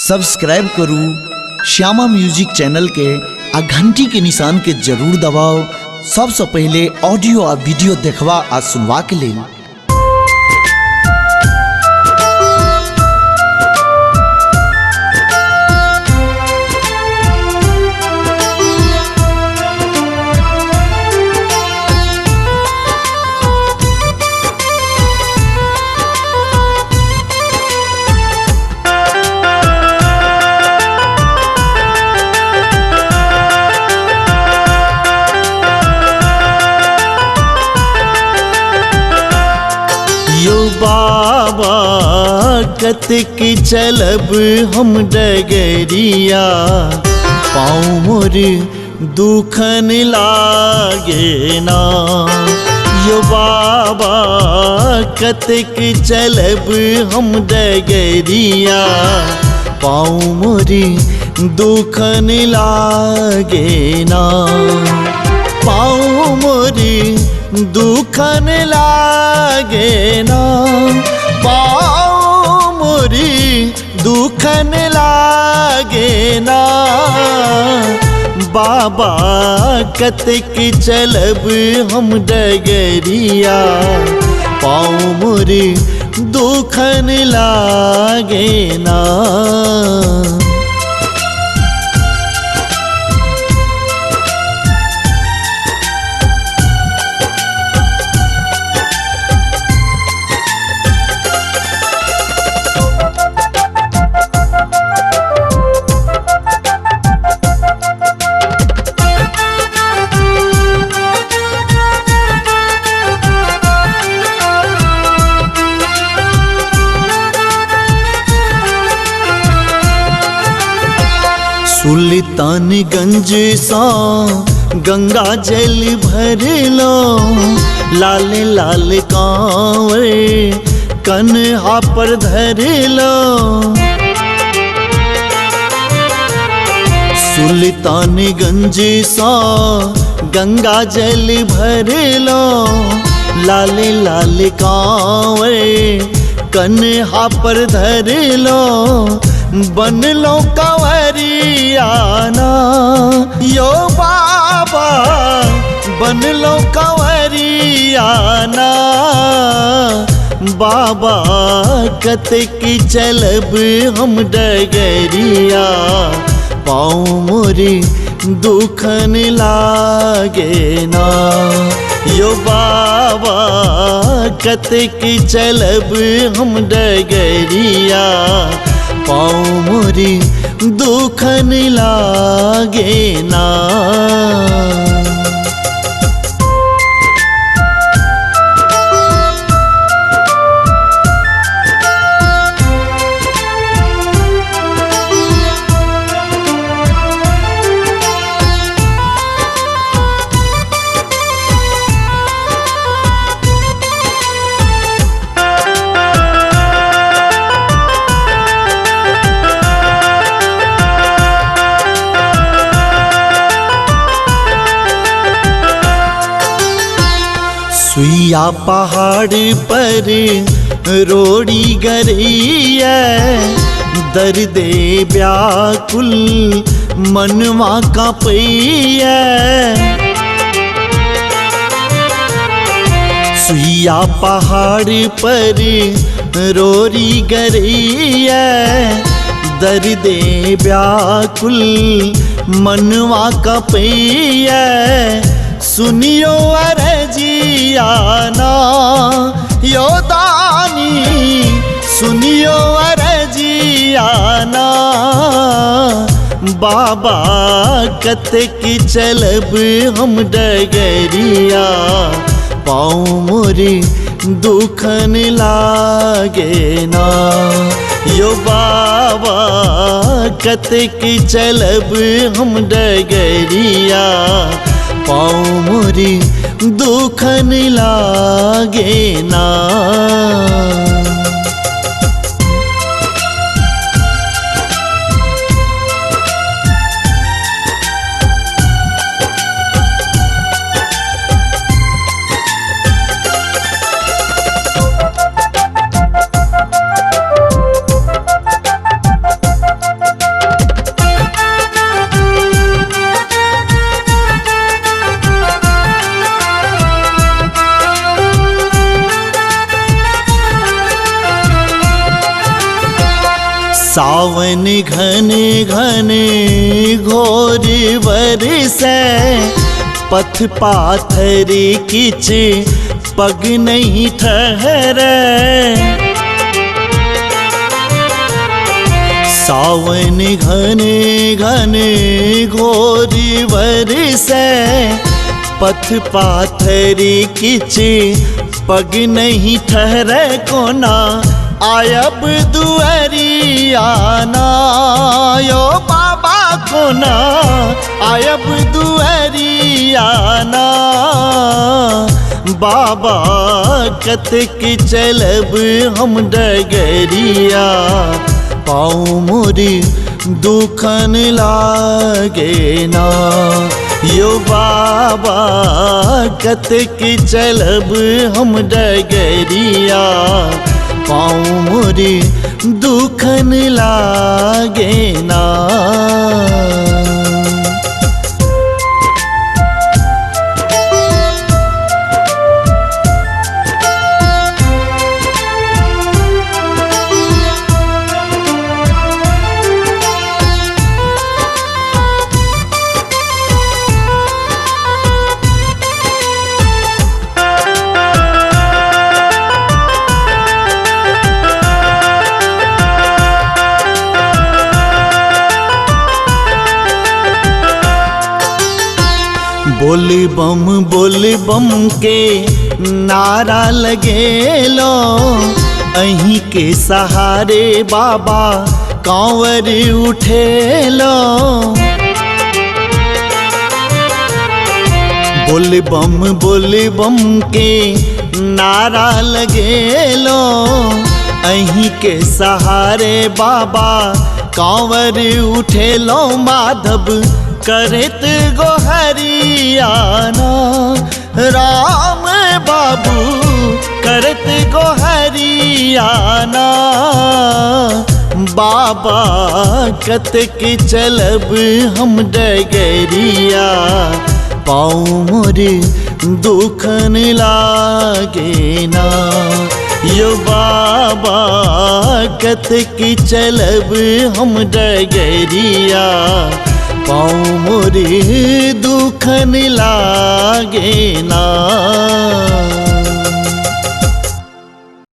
Subscribe करू Shyama music channel के आ घंटी के निशान के जरूर दबाओ सबसे पहले ऑडियो आ वीडियो देखवा आ सुनवा के लिए। यो बाबा कतक चलब हम डगरिया, पाँव मोर दुखन लागे ना। यो बाबा कतक चलब हम डगरिया, पाँव मोर दुखन लागे ना। पाँव मोरी दुखन लागे ना, पाँव मोरी दुखन लागे ना। बाबा कतक चलब हम डगरिया, पाँव मोरी दुखन लागे ना। सुल्तानगंज सा गंगा जल भर लो, लाल लाल कांवर कन्हा पर धर लो। सुल्तानगंज सा गंगा जल भर लो, लाल लाल कांवर कन्हा पर धर लो। बन लो कंवरियाना यो बाबा, बन लो कंवरियाना। बाबा कतक चलब हम डगरिया, पाँव मोरी दुखन लागे ना। यो बाबा कतक चलब हम डगरिया, पाँव मोरी दुखन लागे ना। सुइया पहाड़ पर रोड़ी गरैया, दर्द व्याकुल मनवा कांपैया। सुइया पहाड़ पर रोड़ी गरैया, दर्द व्याकुल मनवा कांपैया। सुनियो अरजियाना यो दानी, सुनियो अरजियाना। बाबा कतक चलब हम डगरिया, पाँव मोरी दुखन लागे ना। यो बाबा कतक चलब हम डगरिया, पाँव मोरी दुखन लागे ना। सावन घन घन घोर बरसै, पथ पाथर किछ पग नहीं ठहरै। सावन घन घन घोर बरसै, पथ पाथर किछ पग नहीं ठहरै। कोना आयब दुअरियाना यो बाबा, कोना आयब दुअरियाना। बाबा कतक चलब हम डगरिया, पाँव मोरी दुखन लागे ना। यो बाबा कतक चलब हम डगरिया, पाँव मोरी दुखन लागे ना। बोल बम के नारा लगेलो, अहीं के सहारे बाबा कांवर उठेलो। बोल बम के नारा लगेलो, अहीं के सहारे बाबा कांवर उठेलो। माधव करत गोहरियाना, राम बाबू करत गोहरियाना। बाबा कतक चलब हम डगरिया, पाँव मोरे दुखन लागे ना। यो बाबा कतक चलब हम डगरिया, पाँव मोरे दुखन लागे ना।